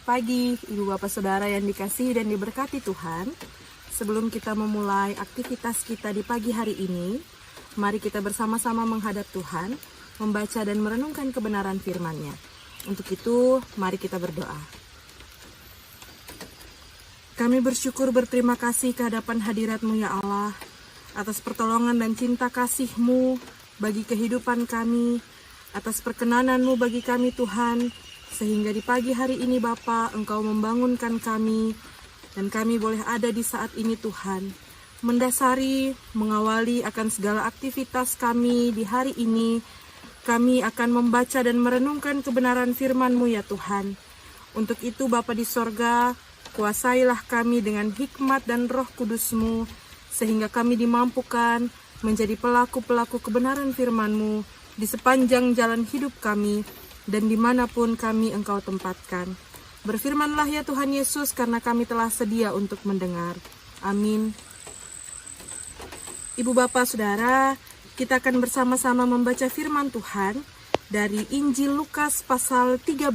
pagi, Ibu Bapak Saudara yang dikasihi dan diberkati Tuhan. Sebelum kita memulai aktivitas kita di pagi hari ini, mari kita bersama-sama menghadap Tuhan, membaca dan merenungkan kebenaran firman-Nya. Untuk itu, mari kita berdoa. Kami bersyukur berterima kasih ke hadapan hadirat-Mu ya Allah, atas pertolongan dan cinta kasih-Mu bagi kehidupan kami, atas perkenanan-Mu bagi kami Tuhan, sehingga di pagi hari ini Bapa, Engkau membangunkan kami, dan kami boleh ada di saat ini Tuhan, mendasari, mengawali akan segala aktivitas kami di hari ini. Kami akan membaca dan merenungkan kebenaran firman-Mu ya Tuhan. Untuk itu Bapa di sorga, kuasailah kami dengan hikmat dan roh kudus-Mu, sehingga kami dimampukan menjadi pelaku-pelaku kebenaran firman-Mu di sepanjang jalan hidup kami, dan dimanapun kami Engkau tempatkan. Berfirmanlah ya Tuhan Yesus, karena kami telah sedia untuk mendengar. Amin. Ibu Bapak Saudara, kita akan bersama-sama membaca firman Tuhan dari Injil Lukas pasal 13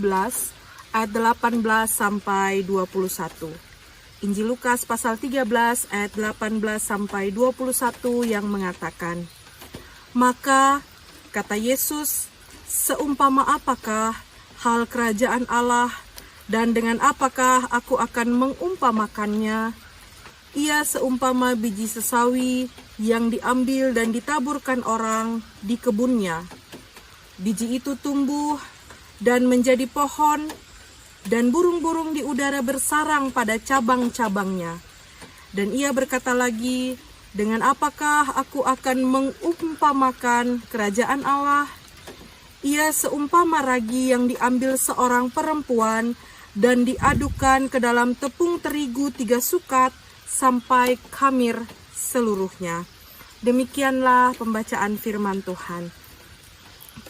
ayat 18 sampai 21. Injil Lukas pasal 13 ayat 18 sampai 21 yang mengatakan, "Maka kata Yesus, seumpama apakah hal kerajaan Allah, dan dengan apakah aku akan mengumpamakannya? Ia seumpama biji sesawi yang diambil dan ditaburkan orang di kebunnya. Biji itu tumbuh dan menjadi pohon, dan burung-burung di udara bersarang pada cabang-cabangnya. Dan ia berkata lagi, dengan apakah aku akan mengumpamakan kerajaan Allah? Ia seumpama ragi yang diambil seorang perempuan dan diadukan ke dalam tepung terigu 3 sukat sampai khamir seluruhnya." Demikianlah pembacaan firman Tuhan.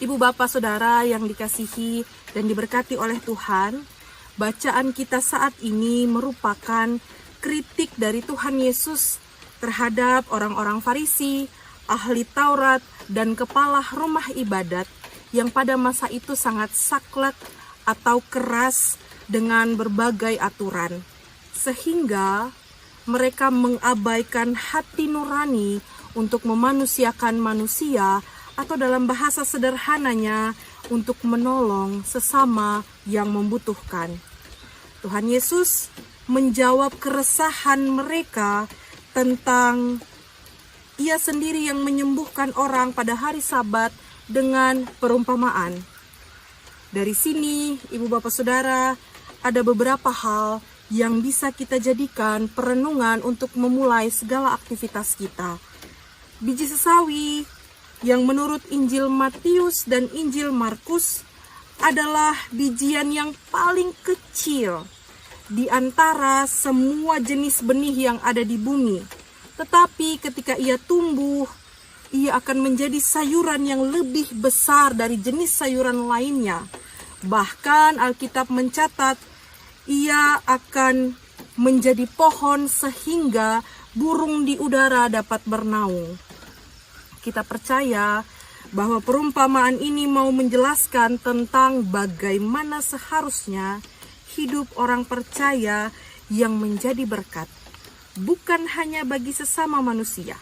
Ibu Bapak Saudara yang dikasihi dan diberkati oleh Tuhan, bacaan kita saat ini merupakan kritik dari Tuhan Yesus terhadap orang-orang Farisi, ahli Taurat, dan kepala rumah ibadat yang pada masa itu sangat saklek atau keras dengan berbagai aturan, sehingga mereka mengabaikan hati nurani untuk memanusiakan manusia, atau dalam bahasa sederhananya, untuk menolong sesama yang membutuhkan. Tuhan Yesus menjawab keresahan mereka tentang Ia sendiri yang menyembuhkan orang pada hari Sabat dengan perumpamaan. Dari sini, Ibu Bapak Saudara, ada beberapa hal yang bisa kita jadikan perenungan untuk memulai segala aktivitas kita. Biji sesawi yang menurut Injil Matius dan Injil Markus adalah bijian yang paling kecil di antara semua jenis benih yang ada di bumi. Tetapi ketika ia tumbuh, ia akan menjadi sayuran yang lebih besar dari jenis sayuran lainnya. Bahkan Alkitab mencatat, ia akan menjadi pohon sehingga burung di udara dapat bernaung. Kita percaya bahwa perumpamaan ini mau menjelaskan tentang bagaimana seharusnya hidup orang percaya yang menjadi berkat, bukan hanya bagi sesama manusia,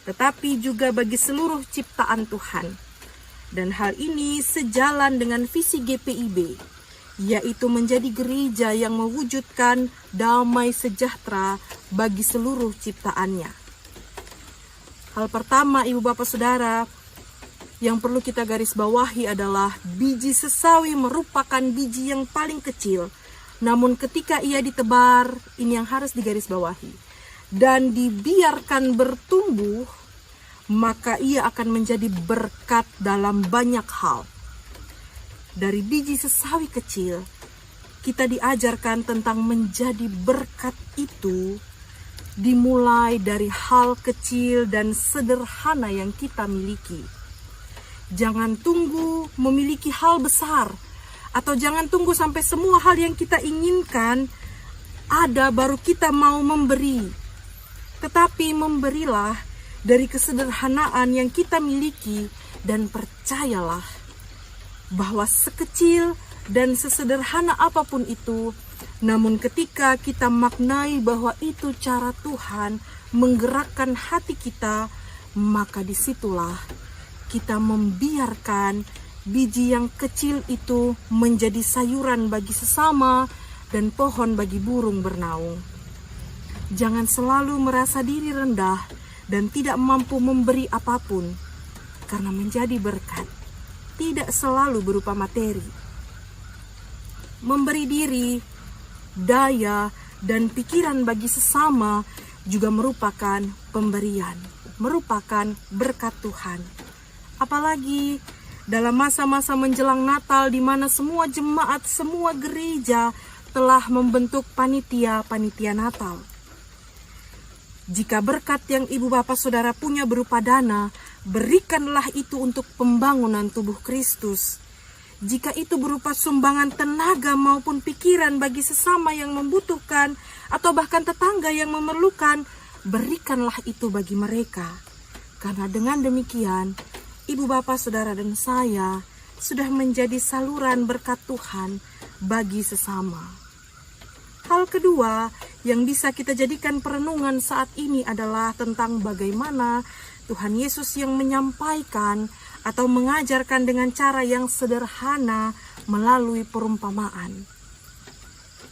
tetapi juga bagi seluruh ciptaan Tuhan. Dan hal ini sejalan dengan visi GPIB, yaitu menjadi gereja yang mewujudkan damai sejahtera bagi seluruh ciptaannya. Hal pertama, Ibu Bapak Saudara, yang perlu kita garis bawahi adalah biji sesawi merupakan biji yang paling kecil. Namun ketika ia ditebar, ini yang harus digarisbawahi, dan dibiarkan bertumbuh, maka ia akan menjadi berkat dalam banyak hal. Dari biji sesawi kecil, kita diajarkan tentang menjadi berkat itu dimulai dari hal kecil dan sederhana yang kita miliki. Jangan tunggu memiliki hal besar, atau jangan tunggu sampai semua hal yang kita inginkan ada baru kita mau memberi. Tetapi memberilah dari kesederhanaan yang kita miliki, dan percayalah bahwa sekecil dan sesederhana apapun itu, namun ketika kita maknai bahwa itu cara Tuhan menggerakkan hati kita, maka disitulah kita membiarkan biji yang kecil itu menjadi sayuran bagi sesama dan pohon bagi burung bernaung. Jangan selalu merasa diri rendah dan tidak mampu memberi apapun, karena menjadi berkat tidak selalu berupa materi. Memberi diri, daya, dan pikiran bagi sesama juga merupakan pemberian, merupakan berkat Tuhan. Apalagi dalam masa-masa menjelang Natal, di mana semua jemaat, semua gereja telah membentuk panitia Natal. Jika berkat yang ibu bapak saudara punya berupa dana, berikanlah itu untuk pembangunan tubuh Kristus. Jika itu berupa sumbangan tenaga maupun pikiran bagi sesama yang membutuhkan, atau bahkan tetangga yang memerlukan, berikanlah itu bagi mereka. Karena dengan demikian, ibu bapak saudara dan saya sudah menjadi saluran berkat Tuhan bagi sesama. Hal kedua yang bisa kita jadikan perenungan saat ini adalah tentang bagaimana Tuhan Yesus yang menyampaikan atau mengajarkan dengan cara yang sederhana melalui perumpamaan.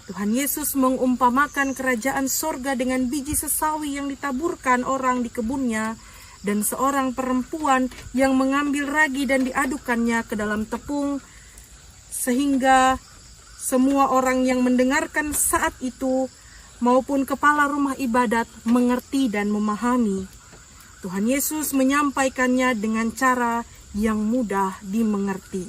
Tuhan Yesus mengumpamakan kerajaan sorga dengan biji sesawi yang ditaburkan orang di kebunnya, dan seorang perempuan yang mengambil ragi dan diadukannya ke dalam tepung, sehingga semua orang yang mendengarkan saat itu maupun kepala rumah ibadat mengerti dan memahami. Tuhan Yesus menyampaikannya dengan cara yang mudah dimengerti.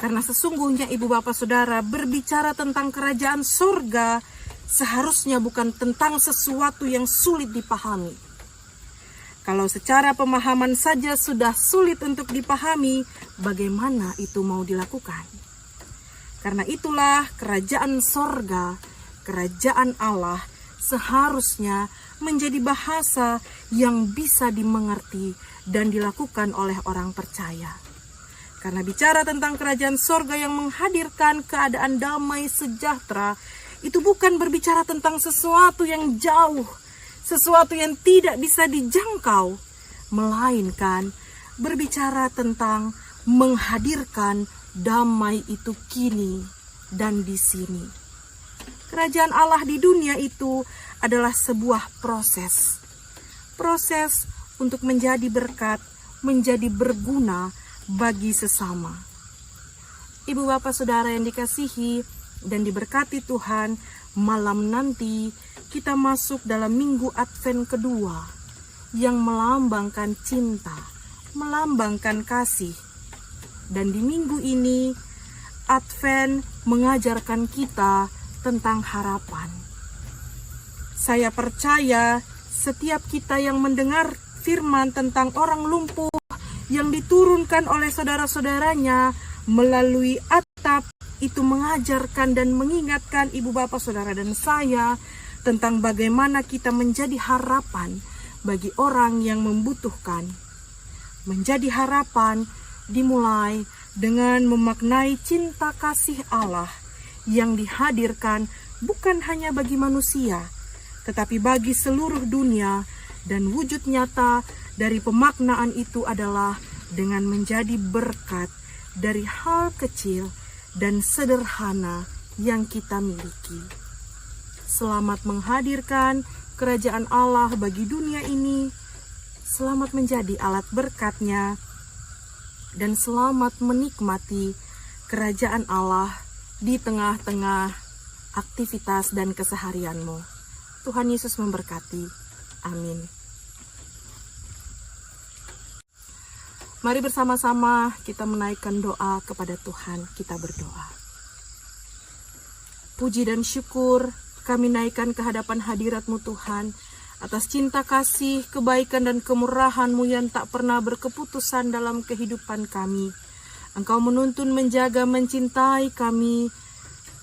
Karena sesungguhnya ibu bapak saudara, berbicara tentang kerajaan surga seharusnya bukan tentang sesuatu yang sulit dipahami. Kalau secara pemahaman saja sudah sulit untuk dipahami, bagaimana itu mau dilakukan? Karena itulah kerajaan sorga, kerajaan Allah seharusnya menjadi bahasa yang bisa dimengerti dan dilakukan oleh orang percaya. Karena bicara tentang kerajaan sorga yang menghadirkan keadaan damai sejahtera, itu bukan berbicara tentang sesuatu yang jauh, sesuatu yang tidak bisa dijangkau, melainkan berbicara tentang menghadirkan damai itu kini dan di sini. Kerajaan Allah di dunia itu adalah sebuah proses. Proses untuk menjadi berkat, menjadi berguna bagi sesama. Ibu bapak saudara yang dikasihi dan diberkati Tuhan, malam nanti kita masuk dalam minggu Advent kedua yang melambangkan cinta, melambangkan kasih. Dan di minggu ini, Advent mengajarkan kita tentang harapan. Saya percaya setiap kita yang mendengar firman tentang orang lumpuh yang diturunkan oleh saudara-saudaranya melalui atap, itu mengajarkan dan mengingatkan ibu bapak saudara dan saya tentang bagaimana kita menjadi harapan bagi orang yang membutuhkan. Menjadi harapan dimulai dengan memaknai cinta kasih Allah yang dihadirkan bukan hanya bagi manusia, tetapi bagi seluruh dunia, dan wujud nyata dari pemaknaan itu adalah dengan menjadi berkat dari hal kecil dan sederhana yang kita miliki. Selamat menghadirkan kerajaan Allah bagi dunia ini, selamat menjadi alat berkat-Nya, dan selamat menikmati kerajaan Allah di tengah-tengah aktivitas dan keseharianmu. Tuhan Yesus memberkati. Amin. Mari bersama-sama kita menaikkan doa kepada Tuhan. Kita berdoa. Puji dan syukur kami naikkan ke hadapan hadirat-Mu Tuhan, atas cinta kasih, kebaikan dan kemurahan-Mu yang tak pernah berkeputusan dalam kehidupan kami. Engkau menuntun, menjaga, mencintai kami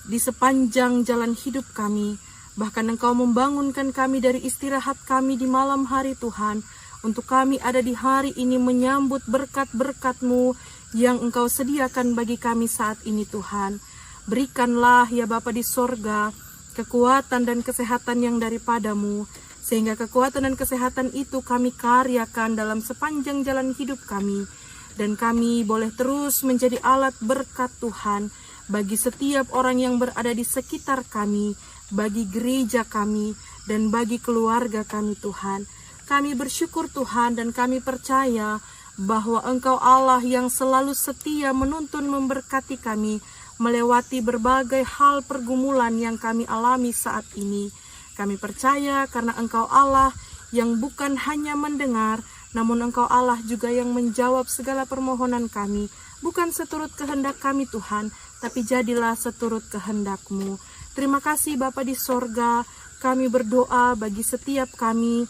di sepanjang jalan hidup kami. Bahkan Engkau membangunkan kami dari istirahat kami di malam hari Tuhan, untuk kami ada di hari ini menyambut berkat-berkat-Mu yang Engkau sediakan bagi kami saat ini Tuhan. Berikanlah ya Bapa di sorga kekuatan dan kesehatan yang daripadamu, sehingga kekuatan dan kesehatan itu kami karyakan dalam sepanjang jalan hidup kami, dan kami boleh terus menjadi alat berkat Tuhan bagi setiap orang yang berada di sekitar kami, bagi gereja kami, dan bagi keluarga kami Tuhan. Kami bersyukur Tuhan, dan kami percaya bahwa Engkau Allah yang selalu setia menuntun memberkati kami melewati berbagai hal pergumulan yang kami alami saat ini. Kami percaya karena Engkau Allah yang bukan hanya mendengar, namun Engkau Allah juga yang menjawab segala permohonan kami. Bukan seturut kehendak kami Tuhan, tapi jadilah seturut kehendak-Mu. Terima kasih Bapa di sorga, kami berdoa bagi setiap kami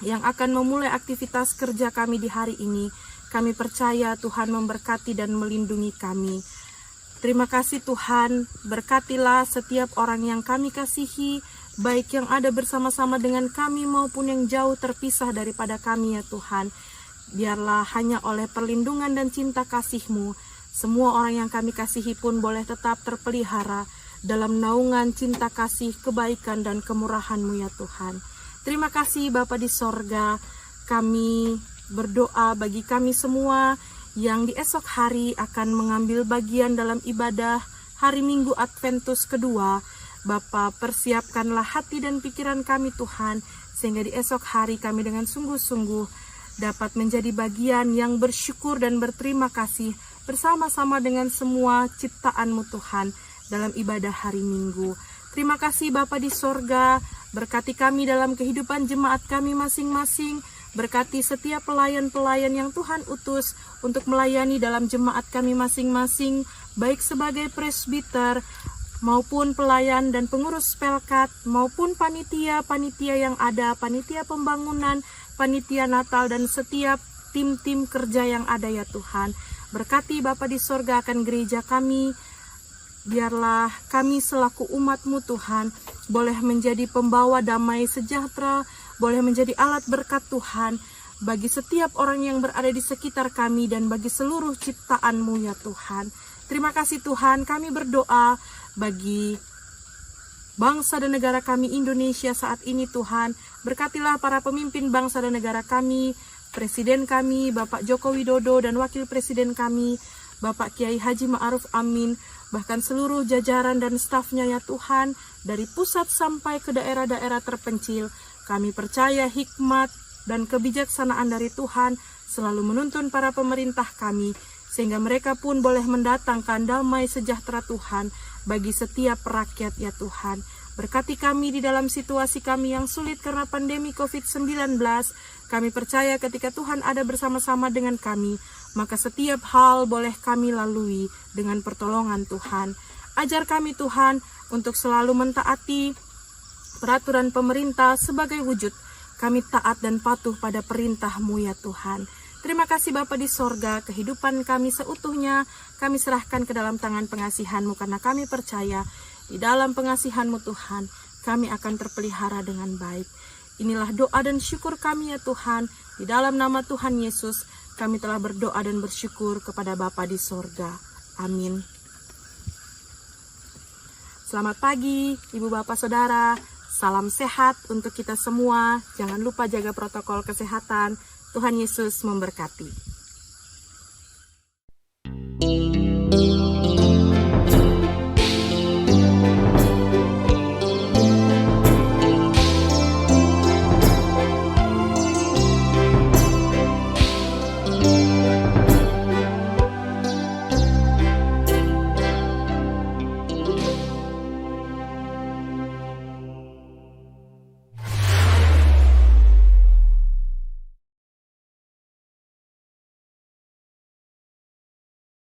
yang akan memulai aktivitas kerja kami di hari ini. Kami percaya Tuhan memberkati dan melindungi kami. Terima kasih Tuhan, berkatilah setiap orang yang kami kasihi, baik yang ada bersama-sama dengan kami maupun yang jauh terpisah daripada kami ya Tuhan. Biarlah hanya oleh perlindungan dan cinta kasih-Mu, semua orang yang kami kasihi pun boleh tetap terpelihara dalam naungan cinta kasih, kebaikan dan kemurahan-Mu ya Tuhan. Terima kasih Bapa di sorga, kami berdoa bagi kami semua yang di esok hari akan mengambil bagian dalam ibadah hari Minggu Adventus kedua. Bapa, persiapkanlah hati dan pikiran kami Tuhan, sehingga di esok hari kami dengan sungguh-sungguh dapat menjadi bagian yang bersyukur dan berterima kasih bersama-sama dengan semua ciptaan-Mu Tuhan dalam ibadah hari Minggu. Terima kasih Bapa di sorga, berkati kami dalam kehidupan jemaat kami masing-masing. Berkati setiap pelayan-pelayan yang Tuhan utus untuk melayani dalam jemaat kami masing-masing, baik sebagai presbiter, maupun pelayan dan pengurus pelkat, maupun panitia-panitia yang ada, panitia pembangunan, panitia Natal, dan setiap tim-tim kerja yang ada ya Tuhan. Berkati Bapa di sorga akan gereja kami, biarlah kami selaku umat-Mu Tuhan, boleh menjadi pembawa damai sejahtera, boleh menjadi alat berkat Tuhan bagi setiap orang yang berada di sekitar kami dan bagi seluruh ciptaan-Mu ya Tuhan. Terima kasih Tuhan, kami berdoa bagi bangsa dan negara kami Indonesia saat ini Tuhan. Berkatilah para pemimpin bangsa dan negara kami, Presiden kami, Bapak Joko Widodo dan Wakil Presiden kami, Bapak Kiai Haji Ma'ruf Amin, bahkan seluruh jajaran dan stafnya ya Tuhan, dari pusat sampai ke daerah-daerah terpencil. Kami percaya hikmat dan kebijaksanaan dari Tuhan selalu menuntun para pemerintah kami, sehingga mereka pun boleh mendatangkan damai sejahtera Tuhan bagi setiap rakyat ya Tuhan. Berkati kami di dalam situasi kami yang sulit karena pandemi COVID-19. Kami percaya ketika Tuhan ada bersama-sama dengan kami, maka setiap hal boleh kami lalui dengan pertolongan Tuhan. Ajar kami Tuhan untuk selalu mentaati peraturan pemerintah sebagai wujud kami taat dan patuh pada perintah-Mu ya Tuhan. Terima kasih Bapa di sorga, kehidupan kami seutuhnya kami serahkan ke dalam tangan pengasihan-Mu, karena kami percaya di dalam pengasihan-Mu Tuhan kami akan terpelihara dengan baik. Inilah doa dan syukur kami ya Tuhan, di dalam nama Tuhan Yesus kami telah berdoa dan bersyukur kepada Bapa di sorga. Amin. Selamat pagi Ibu Bapak Saudara. Salam sehat untuk kita semua. Jangan lupa jaga protokol kesehatan. Tuhan Yesus memberkati.